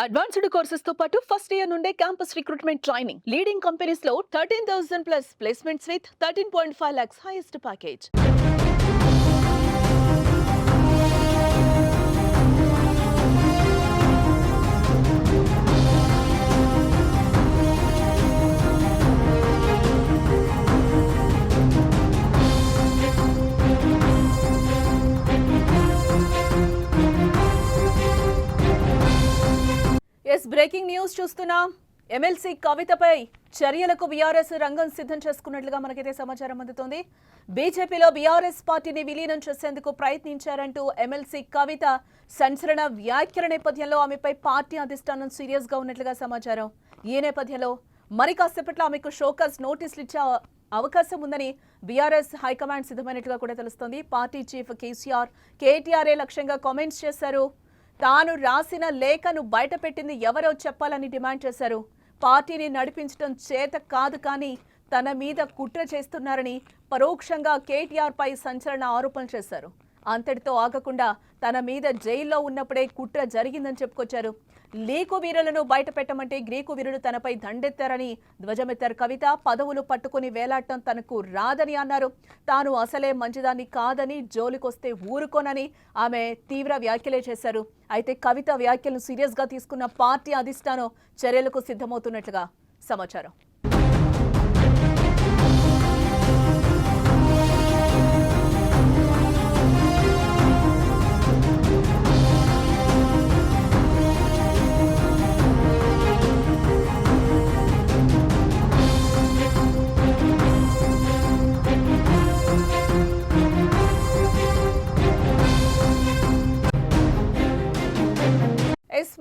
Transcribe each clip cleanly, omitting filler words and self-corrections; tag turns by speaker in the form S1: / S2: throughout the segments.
S1: Advanced courses తో పాటు first year నుండే campus recruitment training leading companies లో 13,000 plus placements with 13.5 lakhs highest package. Breaking news చూస్తున్నాం. MLC కవితపై చర్యలకు బీఆర్ఎస్ రంగం సిద్ధం చేసుకున్నట్లుగా మనకైతే సమాచారం అందుతోంది. బీజేపీలో బీఆర్ఎస్ పార్టీని విలీనం చేసేందుకు ప్రయత్నించారంటూ ఎమ్మెల్సీ కవిత సంచలన వ్యాఖ్యల నేపథ్యంలో ఆమెపై పార్టీ అధిష్టానం సీరియస్ గా ఉన్నట్లుగా సమాచారం. ఈ నేపథ్యంలో మరి కాసేపట్లో ఆమెకు షోకాజ్ నోటీసులు ఇచ్చే అవకాశం ఉందని బీఆర్ఎస్ హైకమాండ్ సిద్ధమైనట్లుగా కూడా తెలుస్తోంది. పార్టీ చీఫ్ కేటీఆర్ఏ లక్ష్యంగా కామెంట్స్ చేశారు. తాను రాసిన లేఖను బయటపెట్టింది ఎవరో చెప్పాలని డిమాండ్ చేశారు. పార్టీని నడిపించడం చేత కాదు కానీ తన మీద కుట్ర చేస్తున్నారని పరోక్షంగా కేటీఆర్ పై సంచలన ఆరోపణలు చేశారు. అంతటితో ఆగకుండా తన మీద జైల్లో ఉన్నప్పుడే కుట్ర జరిగిందని చెప్పుకొచ్చారు. లీకు వీరులను బయట పెట్టమంటే గ్రీకు వీరులు తనపై దండెత్తారని ధ్వజమెత్తారు కవిత. పదవులు పట్టుకుని వేలాడటం తనకు రాదని అన్నారు. తాను అసలే మంచిదాన్ని కాదని, జోలికొస్తే ఊరుకోనని ఆమె తీవ్ర వ్యాఖ్యలే చేశారు. అయితే కవిత వ్యాఖ్యలను సీరియస్ గా తీసుకున్న పార్టీ అధిష్టానం చర్యలకు సిద్ధమవుతున్నట్లుగా సమాచారం.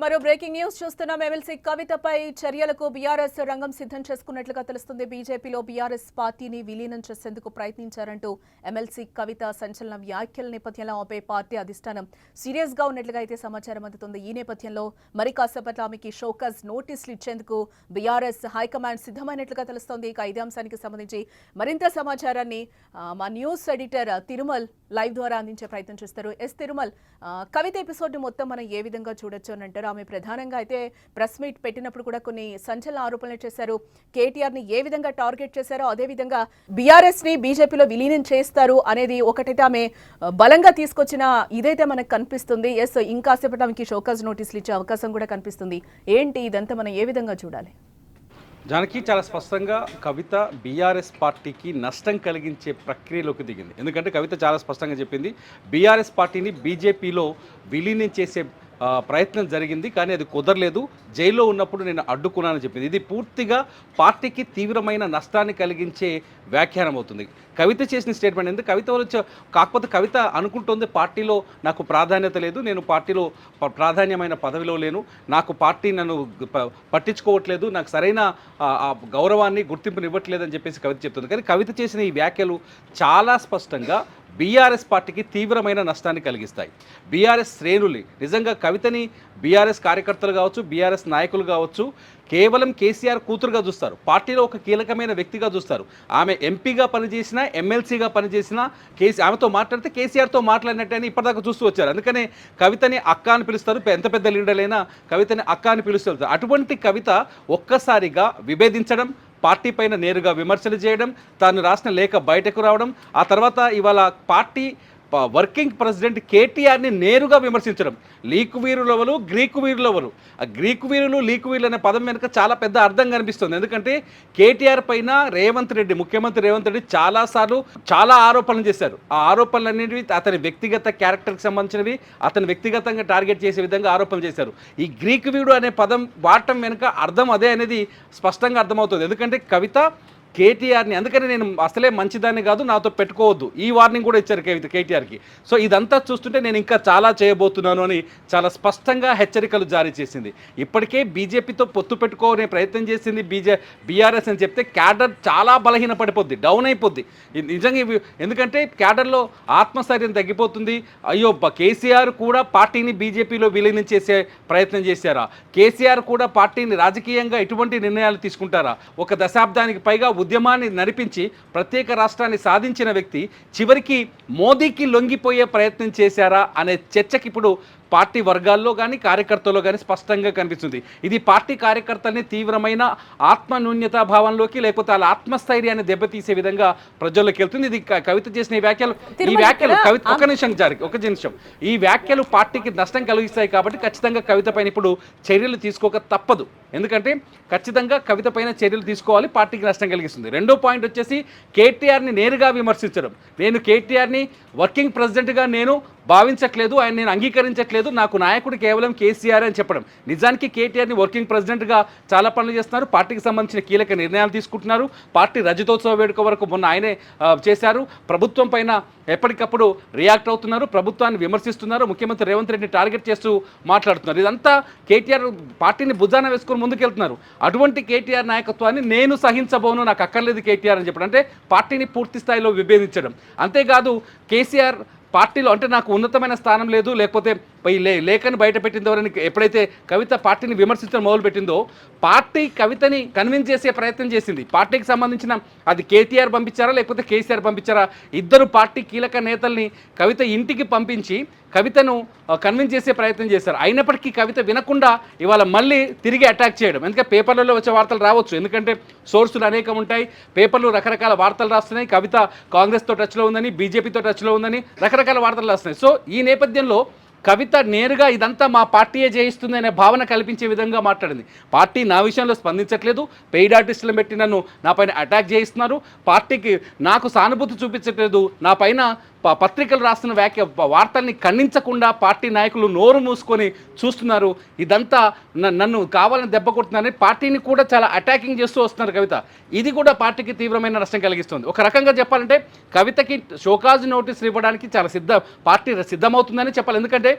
S1: మరో బ్రేకింగ్ న్యూస్ చూస్తున్నాం. ఎమ్మెల్సీ కవితపై చర్యలకు బీఆర్ఎస్ రంగం సిద్ధం చేసుకున్నట్లుగా తెలుస్తుంది. బీజేపీలో బీఆర్ఎస్ పార్టీని విలీనం చేసేందుకు ప్రయత్నించారంటూ ఎమ్మెల్సీ కవిత సంచలన వ్యాఖ్యల నేపథ్యంలో ఆమె పార్టీ అధిష్టానం సీరియస్ గా ఉన్నట్లుగా అయితే సమాచారం అందుతుంది. ఈ నేపథ్యంలో మరి కాసేపట్లో ఆమెకి షోకాజ్ నోటీసులు ఇచ్చేందుకు బీఆర్ఎస్ హైకమాండ్ సిద్ధమైనట్లుగా తెలుస్తోంది. ఇక ఇదే అంశానికి సంబంధించి మరింత సమాచారాన్ని మా న్యూస్ ఎడిటర్ తిరుమల్ లైవ్ ద్వారా అందించే ప్రయత్నం చేస్తారు. తిరుమల్, కవిత ఎపిసోడ్ మొత్తం మనం ఏ విధంగా చూడొచ్చు అని అంటారు? ఆమె ప్రధానంగా అయితే ప్రెస్ మీట్ పెట్టినప్పుడు కూడా కొన్ని సంచలన ఆరోపణలు చేశారు. కేటీఆర్ ని ఏ విధంగా టార్గెట్ చేశారో అదే విధంగా బీఆర్ఎస్ ని బీజేపీలో విలీనం చేస్తారు అనేది ఒకటైతే ఆమె బలంగా తీసుకొచ్చిన ఇదైతే మనకు కనిపిస్తుంది. ఇంకాసేపటి ఆమెకి షోకాజ్ నోటీసులు ఇచ్చే అవకాశం కూడా కనిపిస్తుంది. ఏంటి ఇదంతా మనం ఏ విధంగా చూడాలి?
S2: జానకి, చాలా స్పష్టంగా కవిత బీఆర్ఎస్ పార్టీకి నష్టం కలిగించే ప్రక్రియలోకి దిగింది. ఎందుకంటే కవిత చాలా స్పష్టంగా చెప్పింది, బీఆర్ఎస్ పార్టీని బీజేపీలో విలీనం చేసే ప్రయత్నం జరిగింది, కానీ అది కుదరలేదు. జైల్లో ఉన్నప్పుడు నేను అడ్డుకున్నానని చెప్పింది. ఇది పూర్తిగా పార్టీకి తీవ్రమైన నష్టాన్ని కలిగించే వ్యాఖ్యానం అవుతుంది కవిత చేసిన స్టేట్మెంట్. ఎందుకు కవిత కాకపోతే కవిత అనుకుంటుంది పార్టీలో నాకు ప్రాధాన్యత లేదు, నేను పార్టీలో ప్రాధాన్యమైన పదవిలో లేను, నాకు పార్టీ నన్ను పట్టించుకోవట్లేదు, నాకు సరైన గౌరవాన్ని గుర్తింపుని ఇవ్వట్లేదని చెప్పేసి కవిత చెప్తుంది. కానీ కవిత చేసిన ఈ వ్యాఖ్యలు చాలా స్పష్టంగా బీఆర్ఎస్ పార్టీకి తీవ్రమైన నష్టాన్ని కలిగిస్తాయి. బీఆర్ఎస్ శ్రేణులు నిజంగా కవితని బీఆర్ఎస్ కార్యకర్తలు కావచ్చు, బీఆర్ఎస్ నాయకులు కావచ్చు, కేవలం కేసీఆర్ కూతురుగా చూస్తారు, పార్టీలో ఒక కీలకమైన వ్యక్తిగా చూస్తారు. ఆమె ఎంపీగా పనిచేసినా, ఎమ్మెల్సీగా పనిచేసినా, ఆమెతో మాట్లాడితే కేసీఆర్తో మాట్లాడినట్టు అని ఇప్పటిదాకా చూస్తూ వచ్చారు. అందుకనే కవితని అక్క అని పిలుస్తారు. ఎంత పెద్ద లీడర్లైనా కవితని అక్క అని పిలుస్తారు. అటువంటి కవిత ఒక్కసారిగా విభేదించడం, పార్టీ పైన నేరుగా విమర్శలు చేయడం, తాను రాసిన లేఖ బయటకు రావడం, ఆ తర్వాత ఇవాళ పార్టీ వర్కింగ్ ప్రెసిడెంట్ కేటీఆర్ని నేరుగా విమర్శించడం. లీకు వీరులెవరు, గ్రీకు వీరులెవరు? ఆ గ్రీకు వీరులు, లీకు వీరులు అనే పదం వెనుక చాలా పెద్ద అర్థం కనిపిస్తుంది. ఎందుకంటే కేటీఆర్ పైన ముఖ్యమంత్రి రేవంత్ రెడ్డి చాలాసార్లు చాలా ఆరోపణలు చేశారు. ఆ ఆరోపణలు అనేవి అతని వ్యక్తిగత క్యారెక్టర్కి సంబంధించినవి, అతని వ్యక్తిగతంగా టార్గెట్ చేసే విధంగా ఆరోపణలు చేశారు. ఈ గ్రీకు వీరుడు అనే పదం వాడటం వెనుక అర్థం అదే అనేది స్పష్టంగా అర్థమవుతుంది. ఎందుకంటే కవిత కేటీఆర్ని, అందుకని నేను అసలే మంచిదాన్ని కాదు, నాతో పెట్టుకోవద్దు, ఈ వార్నింగ్ కూడా ఇచ్చారు కేటీఆర్కి. సో ఇదంతా చూస్తుంటే నేను ఇంకా చాలా చేయబోతున్నాను అని చాలా స్పష్టంగా హెచ్చరికలు జారీ చేసింది. ఇప్పటికే బీజేపీతో పొత్తు పెట్టుకోనే ప్రయత్నం చేసింది బీఆర్ఎస్ అని చెప్తే క్యాడర్ చాలా బలహీన పడిపోద్ది, డౌన్ అయిపోద్ది నిజంగా. ఎందుకంటే క్యాడర్లో ఆత్మస్థైర్యం తగ్గిపోతుంది. అయ్యో, కేసీఆర్ కూడా పార్టీని బీజేపీలో విలీనం చేసే ప్రయత్నం చేశారా? కేసీఆర్ కూడా పార్టీని రాజకీయంగా ఎటువంటి నిర్ణయాలు తీసుకుంటారా? ఒక దశాబ్దానికి పైగా ఉద్యమాన్ని నడిపించి ప్రత్యేక రాష్ట్రాన్ని సాధించిన వ్యక్తి చివరికి మోదీకి లొంగిపోయే ప్రయత్నం చేశారా అనే చర్చకి ఇప్పుడు పార్టీ వర్గాల్లో కానీ కార్యకర్తల్లో కానీ స్పష్టంగా కనిపిస్తుంది. ఇది పార్టీ కార్యకర్తల్ని తీవ్రమైన ఆత్మన్యూన్యతా భావంలోకి లేకపోతే వాళ్ళ ఆత్మస్థైర్యాన్ని దెబ్బతీసే విధంగా ప్రజల్లోకి వెళ్తుంది. ఇది కవిత చేసిన ఈ వ్యాఖ్యలు కవిత ఒక నిమిషం ఈ వ్యాఖ్యలు పార్టీకి నష్టం కలిగిస్తాయి కాబట్టి ఖచ్చితంగా కవిత పైన ఇప్పుడు చర్యలు తీసుకోక తప్పదు. ఎందుకంటే ఖచ్చితంగా కవిత పైన చర్యలు తీసుకోవాలి, పార్టీకి నష్టం కలిగిస్తుంది. రెండో పాయింట్ వచ్చేసి కేటీఆర్ని నేరుగా విమర్శించడం. నేను కేటీఆర్ని వర్కింగ్ ప్రెసిడెంట్గా నేను భావించట్లేదు, ఆయన నేను అంగీకరించట్లేదు, నాకు నాయకుడు కేవలం కేసీఆర్ అని చెప్పడం. నిజానికి కేటీఆర్ని వర్కింగ్ ప్రెసిడెంట్గా చాలా పనులు చేస్తున్నారు, పార్టీకి సంబంధించిన కీలక నిర్ణయాలు తీసుకుంటున్నారు. పార్టీ రజతోత్సవ వేడుక వరకు మొన్న ఆయనే చేశారు. ప్రభుత్వం పైన ఎప్పటికప్పుడు రియాక్ట్ అవుతున్నారు, ప్రభుత్వాన్ని విమర్శిస్తున్నారు, ముఖ్యమంత్రి రేవంత్ రెడ్డిని టార్గెట్ చేస్తూ మాట్లాడుతున్నారు. ఇదంతా కేటీఆర్ పార్టీని భుజాన వేసుకొని ముందుకెళ్తున్నారు. అటువంటి కేటీఆర్ నాయకత్వాన్ని నేను సహించబోను, నాకు అక్కర్లేదు కేటీఆర్ అని చెప్పడం అంటే పార్టీని పూర్తి స్థాయిలో విభేదించడం. అంతేకాదు కేసీఆర్ పార్టీలో అంటే నాకు ఉన్నతమైన స్థానం లేదు, లేకపోతే ఈ లేఖను బయట పెట్టిందవరని ఎప్పుడైతే కవిత పార్టీని విమర్శించడం మొదలుపెట్టిందో పార్టీ కవితని కన్విన్స్ చేసే ప్రయత్నం చేసింది. పార్టీకి సంబంధించిన అది కేటీఆర్ పంపించారా లేకపోతే కేసీఆర్ పంపించారా, ఇద్దరు పార్టీ కీలక నేతల్ని కవిత ఇంటికి పంపించి కవితను కన్విన్స్ చేసే ప్రయత్నం చేశారు. అయినప్పటికీ కవిత వినకుండా ఇవాళ మళ్ళీ తిరిగి అటాక్ చేయడం. ఎందుకంటే పేపర్లలో వచ్చే వార్తలు రావచ్చు, ఎందుకంటే సోర్సులు అనేకం ఉంటాయి, పేపర్లు రకరకాల వార్తలు రాస్తున్నాయి. కవిత కాంగ్రెస్తో టచ్లో ఉందని, బీజేపీతో టచ్లో ఉందని రకరకాల వార్తలు రాస్తున్నాయి. సో ఈ నేపథ్యంలో కవిత నేరుగా ఇదంతా మా పార్టీయే చేయిస్తుంది అనే భావన కల్పించే విధంగా మాట్లాడింది. పార్టీ నా విషయంలో స్పందించట్లేదు, పెయిడ్ ఆర్టిస్టులను పెట్టి నన్ను నా పైన అటాక్ చేయిస్తున్నారు, పార్టీకి నాకు సానుభూతి చూపించట్లేదు, నా పైన పత్రికలు రాస్తున్న వార్తల్ని ఖండించకుండా పార్టీ నాయకులు నోరు మూసుకొని చూస్తున్నారు, ఇదంతా నన్ను కావాలని దెబ్బ కొడుతున్నారని పార్టీని కూడా చాలా అటాకింగ్ చేస్తూ వస్తున్నారు కవిత. ఇది కూడా పార్టీకి తీవ్రమైన నష్టం కలిగిస్తుంది. ఒక రకంగా చెప్పాలంటే కవితకి షోకాజ్ నోటీసులు ఇవ్వడానికి చాలా పార్టీ సిద్ధమవుతుందని చెప్పాలి. ఎందుకంటే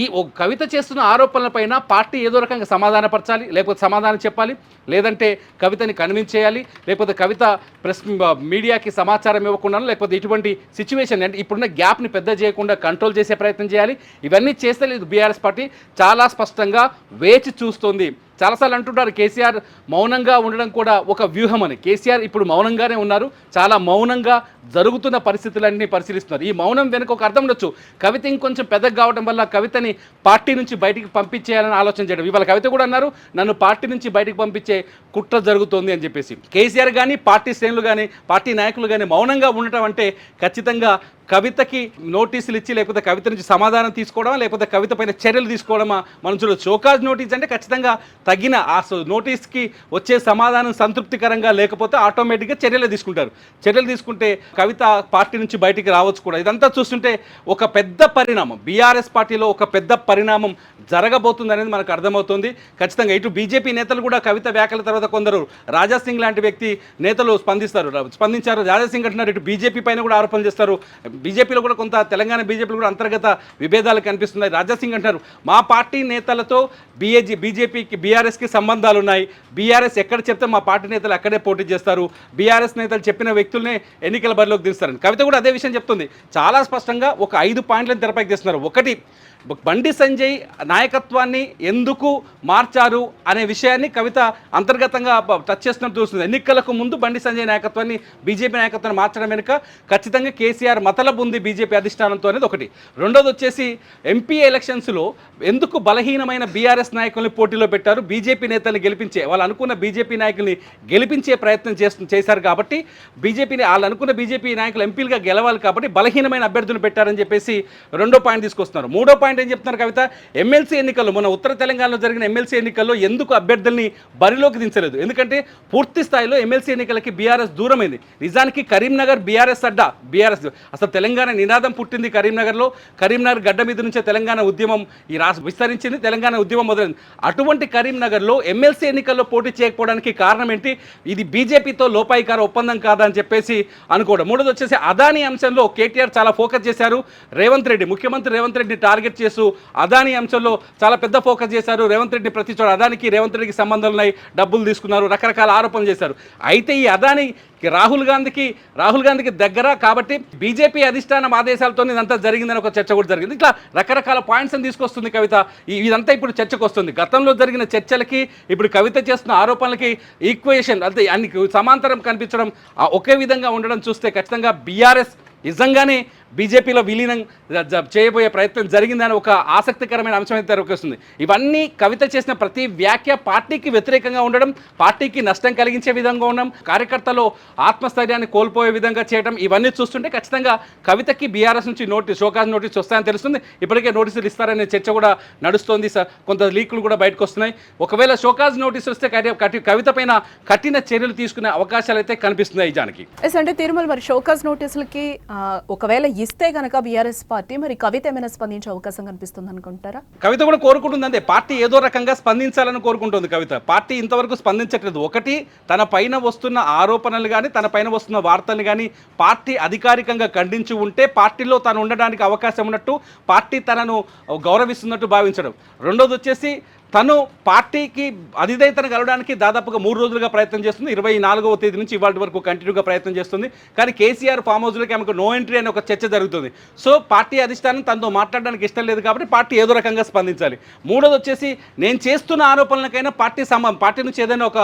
S2: ఈ కవిత చేస్తున్న ఆరోపణలపైన పార్టీ ఏదో రకంగా సమాధానపరచాలి, లేకపోతే సమాధానం చెప్పాలి, లేదంటే కవితని కన్విన్స్ చేయాలి, లేకపోతే కవిత ప్రెస్ మీడియాకి సమాచారం ఇవ్వకుండా లేకపోతే ఇటువంటి సిచ్యువేషన్ అంటే ఇప్పుడున్న గ్యాప్ని పెద్ద చేయకుండా కంట్రోల్ చేసే ప్రయత్నం చేయాలి. ఇవన్నీ చేస్తే లేదు బీఆర్ఎస్ పార్టీ చాలా స్పష్టంగా వేచి చూస్తుంది. చాలాసార్లు అంటుంటారు కేసీఆర్ మౌనంగా ఉండడం కూడా ఒక వ్యూహం అని. కేసీఆర్ ఇప్పుడు మౌనంగానే ఉన్నారు, చాలా మౌనంగా జరుగుతున్న పరిస్థితులన్నీ పరిశీలిస్తున్నారు. ఈ మౌనం వెనుక ఒక అర్థం ఉండొచ్చు, కవిత ఇంకొంచెం పెద్దగా కావడం వల్ల కవితని పార్టీ నుంచి బయటికి పంపించేయాలని ఆలోచన చేయడం. ఇవాళ కవిత కూడా అన్నారు నన్ను పార్టీ నుంచి బయటికి పంపించే కుట్ర జరుగుతోంది అని చెప్పేసి. కేసీఆర్ కానీ పార్టీ శ్రేణులు కానీ పార్టీ నాయకులు కానీ మౌనంగా ఉండటం అంటే ఖచ్చితంగా కవితకి నోటీసులు ఇచ్చి లేకపోతే కవిత నుంచి సమాధానం తీసుకోవడమా లేకపోతే కవిత పైన చర్యలు తీసుకోవడమా మనం చూడొచ్చు. షోకాజ్ నోటీస్ అంటే ఖచ్చితంగా తగిన ఆ నోటీస్కి వచ్చే సమాధానం సంతృప్తికరంగా లేకపోతే ఆటోమేటిక్గా చర్యలు తీసుకుంటారు. చర్యలు తీసుకుంటే కవిత పార్టీ నుంచి బయటికి రావచ్చు కూడా. ఇదంతా చూస్తుంటే ఒక పెద్ద పరిణామం బీఆర్ఎస్ పార్టీలో ఒక పెద్ద పరిణామం జరగబోతుంది అనేది మనకు అర్థమవుతుంది. ఖచ్చితంగా ఇటు బీజేపీ నేతలు కూడా కవిత వ్యాఖ్యల తర్వాత కొందరు రాజాసింగ్ లాంటి వ్యక్తి నేతలు స్పందించారు. రాజాసింగ్ అంటున్నారు ఇటు బీజేపీ పైన కూడా ఆరోపణలు చేస్తారు. బీజేపీలో కూడా కొంత తెలంగాణ బీజేపీలో కూడా అంతర్గత విభేదాలు కనిపిస్తున్నాయి. రాజాసింగ్ అంటారు మా పార్టీ నేతలతో బీజేపీకి బీఆర్ఎస్కి సంబంధాలు ఉన్నాయి, బీఆర్ఎస్ ఎక్కడ చెప్తే మా పార్టీ నేతలు అక్కడే పోటీ చేస్తారు, బీఆర్ఎస్ నేతలు చెప్పిన వ్యక్తులనే ఎన్నికల బరిలోకి దిస్తారని కవిత కూడా అదే విషయం చెప్తుంది. చాలా స్పష్టంగా ఒక 5 పాయింట్లను తెరపైకి తెస్తున్నారు. ఒకటి, బండి సంజయ్ నాయకత్వాన్ని ఎందుకు మార్చారు అనే విషయాన్ని కవిత అంతర్గతంగా టచ్ చేస్తున్నట్టు చూస్తుంది. ఎన్నికలకు ముందు బండి సంజయ్ నాయకత్వాన్ని బీజేపీ నాయకత్వాన్ని మార్చడం వెనుక ఖచ్చితంగా కేసీఆర్ మతలబు ఉంది బీజేపీ అధిష్టానంతో అనేది ఒకటి. రెండోది వచ్చేసి ఎంపీ ఎలక్షన్స్లో ఎందుకు బలహీనమైన బీఆర్ఎస్ నాయకుల్ని పోటీలో పెట్టారు, బీజేపీ నేతల్ని గెలిపించే వాళ్ళు అనుకున్న బీజేపీ నాయకుల్ని గెలిపించే ప్రయత్నం చేశారు కాబట్టి వాళ్ళు అనుకున్న బీజేపీ నాయకులు ఎంపీలుగా గెలవాలి కాబట్టి బలహీనమైన అభ్యర్థులు పెట్టారని చెప్పేసి రెండో పాయింట్ తీసుకొస్తున్నారు. మూడో పాయింట్ ఏం చెప్తున్నారు కవిత, ఎమ్మెల్సీ ఎన్నికల్లో మొన్న ఉత్తర తెలంగాణలో జరిగిన ఎమ్మెల్సీ ఎన్నికల్లో ఎందుకు అభ్యర్థుల్ని బరిలోకి దించలేదు, ఎందుకంటే పూర్తి స్థాయిలో ఎమ్మెల్సీ ఎన్నికలకి బీఆర్ఎస్ దూరమైంది. నిజానికి కరీంనగర్ బీఆర్ఎస్ అడ్డా, బీఆర్ఎస్ అసలు తెలంగాణ నినాదం పుట్టింది కరీంనగర్లో, కరీంనగర్ గడ్డ మీద నుంచే తెలంగాణ ఉద్యమం ఈ రాష్ట్రం విస్తరించింది, తెలంగాణ ఉద్యమం మొదలైంది. అటువంటి కరీంనగర్లో ఎమ్మెల్సీ ఎన్నికల్లో పోటీ చేయకపోవడానికి కారణం ఏంటి, ఇది బీజేపీతో లోపాయికార ఒప్పందం కాదా అని చెప్పేసి అనుకోవడం. మూడోది వచ్చేసి అదానీ అంశంలో కేటీఆర్ చాలా ఫోకస్ చేశారు, ముఖ్యమంత్రి రేవంత్ రెడ్డిని టార్గెట్ చేస్తూ అదానీ అంశంలో చాలా పెద్ద ఫోకస్ చేశారు. రేవంత్ రెడ్డి ప్రతి చోట అదానికి రేవంత్ రెడ్డికి సంబంధాలు ఉన్నాయి, డబ్బులు తీసుకున్నారు, రకరకాల ఆరోపణలు చేశారు. అయితే ఈ అదానీ రాహుల్ గాంధీకి దగ్గర కాబట్టి బీజేపీ అధిష్టానం ఆదేశాలతో ఇదంతా జరిగిందని ఒక చర్చ కూడా జరిగింది. ఇట్లా రకరకాల పాయింట్స్ని తీసుకొస్తుంది కవిత. ఇదంతా ఇప్పుడు చర్చకు వస్తుంది. గతంలో జరిగిన చర్చలకి ఇప్పుడు కవిత చేస్తున్న ఆరోపణలకి ఈక్వేషన్ అంటే అన్ని సమాంతరం కనిపించడం ఒకే విధంగా ఉండడం చూస్తే ఖచ్చితంగా బీఆర్ఎస్ నిజంగానే బీజేపీలో విలీనం చేయబోయే ప్రయత్నం జరిగిందని ఒక ఆసక్తికరమైన అంశం అయితే తెరకొస్తుంది. ఇవన్నీ కవిత చేసిన ప్రతి వ్యాఖ్య పార్టీకి వ్యతిరేకంగా ఉండడం, పార్టీకి నష్టం కలిగించే విధంగా ఉండడం, కార్యకర్తలు ఆత్మస్థైర్యాన్ని కోల్పోయే విధంగా చేయడం, ఇవన్నీ చూస్తుంటే ఖచ్చితంగా కవితకి బీఆర్ఎస్ నుంచి షోకాజ్ నోటీస్ వస్తాయని తెలుస్తుంది. ఇప్పటికే నోటీసులు ఇస్తారనే చర్చ కూడా నడుస్తోంది. కొంత లీకులు కూడా బయటకు వస్తున్నాయి. ఒకవేళ షోకాజ్ నోటీసులు వస్తే కవిత పైన కఠిన చర్యలు తీసుకునే అవకాశాలు అయితే కనిపిస్తున్నాయి. జానకి
S1: అంటే తిరుమల మరి షోకాజ్ నోటీసులకి ఒకవేళ ఇస్తే గనక బీఆర్ఎస్ పార్టీ మరి కవిత ఏమైనా స్పందించే అవకాశం కనిపిస్తుంది అనుకుంటారా?
S2: కవిత కూడా కోరుకుంటుంది అంతే, పార్టీ ఏదో రకంగా స్పందించాలని కోరుకుంటుంది కవిత. పార్టీ ఇంతవరకు స్పందించట్లేదు. ఒకటి, తన పైన వస్తున్న ఆరోపణలు కానీ తన పైన వస్తున్న వార్తలు కానీ పార్టీ అధికారికంగా ఖండించి ఉంటే పార్టీలో తను ఉండడానికి అవకాశం ఉన్నట్టు, పార్టీ తనను గౌరవిస్తున్నట్టు భావించడం. రెండోది వచ్చేసి తను పార్టీకి అధినేతను కలవడానికి దాదాపుగా 3 రోజులుగా ప్రయత్నం చేస్తుంది. 24వ తేదీ నుంచి ఇవాళ వరకు కంటిన్యూగా ప్రయత్నం చేస్తుంది. కానీ కేసీఆర్ ఫామ్ హౌస్లోకి ఆమెకు నో ఎంట్రీ అనే ఒక చర్చ జరుగుతుంది. సో పార్టీ అధిష్టానం తనతో మాట్లాడడానికి ఇష్టం లేదు కాబట్టి పార్టీ ఏదో రకంగా స్పందించాలి. మూడోది వచ్చేసి నేను చేస్తున్న ఆరోపణలకైనా పార్టీ నుంచి ఏదైనా ఒక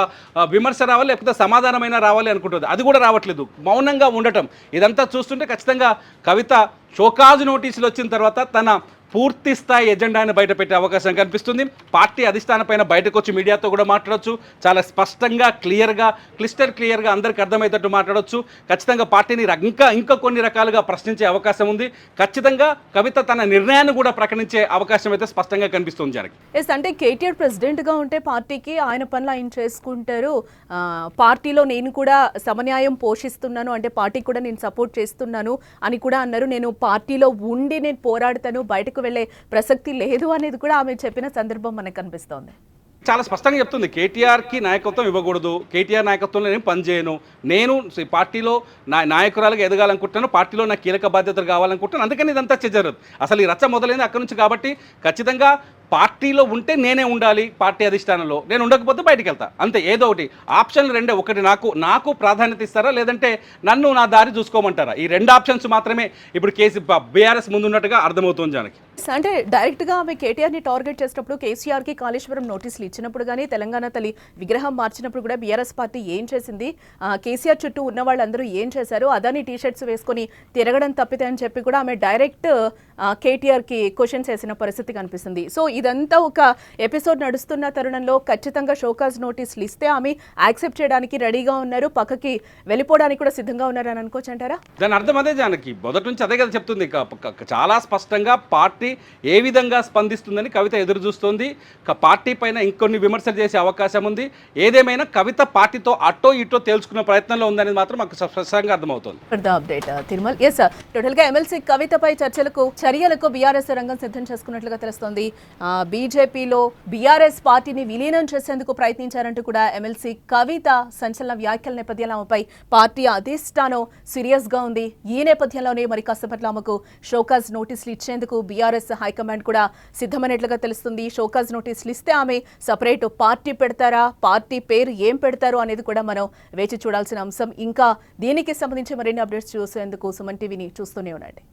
S2: విమర్శ రావాలి, లేకపోతే సమాధానమైనా రావాలి అనుకుంటుంది. అది కూడా రావట్లేదు, మౌనంగా ఉండటం. ఇదంతా చూస్తుంటే ఖచ్చితంగా కవిత షోకాజ్ నోటీసులు వచ్చిన తర్వాత తన పూర్తి స్థాయి ఎజెండాని బయట పెట్టే అవకాశం కనిపిస్తుంది. పార్టీ అధిష్టానం పైన బయటకు వచ్చి మీడియాతో కూడా మాట్లాడొచ్చు. చాలా స్పష్టంగా క్లిస్టర్ క్లియర్గా అందరికీ అర్థమయ్యేటట్టు మాట్లాడొచ్చు. ఖచ్చితంగా పార్టీని ఇంకా కొన్ని రకాలుగా ప్రశ్నించే అవకాశం ఉంది. ఖచ్చితంగా కవిత తన నిర్ణయాన్ని కూడా ప్రకటించే అవకాశం అయితే స్పష్టంగా కనిపిస్తుంది.
S1: జనకి అంటే కేటీఆర్ ప్రెసిడెంట్గా ఉంటే పార్టీకి ఆయన పనులు ఆయన చేసుకుంటారు, పార్టీలో నేను కూడా సమన్యాయం పోషిస్తున్నాను, అంటే పార్టీకి కూడా నేను సపోర్ట్ చేస్తున్నాను అని కూడా అన్నారు. నేను పార్టీలో ఉండి నేను పోరాడతాను, బయటకు వెళ్ళే ప్రసక్తి లేదు అనేది కూడా ఆమె చెప్పిన సందర్భం మనకు కనిపిస్తోంది.
S2: చాలా స్పష్టంగా చెప్తుంది, కేటీఆర్కి నాయకత్వం ఇవ్వకూడదు, కేటీఆర్ నాయకత్వంలో నేను పనిచేయను, నేను పార్టీలో నాయకురాలుగా ఎదగాలనుకుంటున్నాను, పార్టీలో నాకు కీలక బాధ్యతలు కావాలనుకుంటున్నాను, అందుకని ఇదంతా జరగదు. అసలు ఈ రచ్చ మొదలైంది అక్కడి నుంచి. కాబట్టి ఖచ్చితంగా పార్టీలో ఉంటే నేనే ఉండాలి, పార్టీ అధిష్టానంలో నేను ఉండకపోతే బయటికి వెళ్తా, అంతే. ఏదో ఒకటి ఆప్షన్లు రెండే, ఒకటి నాకు ప్రాధాన్యత ఇస్తారా, లేదంటే నన్ను నా దారి చూసుకోమంటారా. ఈ 2 ఆప్షన్స్ మాత్రమే ఇప్పుడు బీఆర్ఎస్ ముందున్నట్టుగా అర్థమవుతుంది. జానకి
S1: అంటే డైరెక్ట్గా ఆమె కేటీఆర్ని టార్గెట్ చేసినప్పుడు, కేసీఆర్కి కాళేశ్వరం నోటీసులు ఇచ్చినప్పుడు కానీ, తెలంగాణ తల్లి విగ్రహం మార్చినప్పుడు కూడా బీఆర్ఎస్ పార్టీ ఏం చేసింది, కేసీఆర్ చుట్టూ ఉన్న వాళ్ళందరూ ఏం చేశారు, అదాని టీషర్ట్స్ వేసుకొని తిరగడం తప్పితే అని చెప్పి కూడా ఆమె డైరెక్ట్ కేటీఆర్కి క్వశ్చన్స్ వేసిన పరిస్థితి కనిపిస్తుంది. సో ఇదంతా ఒక ఎపిసోడ్ నడుస్తున్న తరుణంలో ఖచ్చితంగా షోకాజ్ నోటీసులు ఇస్తే ఆమె యాక్సెప్ట్ చేయడానికి రెడీగా ఉన్నారు, పక్కకి వెళ్ళిపోవడానికి కూడా సిద్ధంగా ఉన్నారు అని అనుకోవచ్చు అంటారా?
S2: దాని అర్థం అదే జానకి, మొదటి నుంచి అదే కదా చెప్తుంది. చాలా స్పష్టంగా పార్టీ ఏ విధంగా స్పందిస్తుందని కవిత ఎదురు చూస్తుంది. పార్టీ పైన ఇంకొన్ని విమర్శలు చేసే అవకాశం ఉంది. ఏదేమైనా కవిత పార్టీతో అటో ఇటో తేల్చుకునే ప్రయత్నంలో ఉందనేది మాత్రం మాకు స్పష్టంగా అర్థమవుతుంది.
S1: అప్డేట్ తిరుమల్. ఎస్ సార్, టోటల్గా ఎమ్మెల్సీ కవితపై చర్యలకు బీఆర్ఎస్ రంగం సిద్ధం చేసుకున్నట్లుగా తెలుస్తోంది. బీజేపీలో బీఆర్ఎస్ పార్టీని విలీనం చేసేందుకు ప్రయత్నించారంటూ కూడా ఎమ్మెల్సీ కవిత సంచలన వ్యాఖ్యల నేపథ్యంలో ఆమెపై పార్టీ అధిష్టానం సీరియస్ గా ఉంది. ఈ నేపథ్యంలోనే మరి కాసేపట్లో ఆమెకు షోకాజ్ నోటీసులు ఇచ్చేందుకు బీఆర్ఎస్ హైకమాండ్ కూడా సిద్ధమైనట్లుగా తెలుస్తుంది. షోకాజ్ నోటీసులు ఇస్తే ఆమె సపరేట్ పార్టీ పెడతారా, పార్టీ పేరు ఏం పెడతారు అనేది కూడా మనం వేచి చూడాల్సిన అంశం. ఇంకా దీనికి సంబంధించి మరిన్ని అప్డేట్స్ చూసేందుకు సుమన్ టీవీని చూస్తూనే ఉండండి.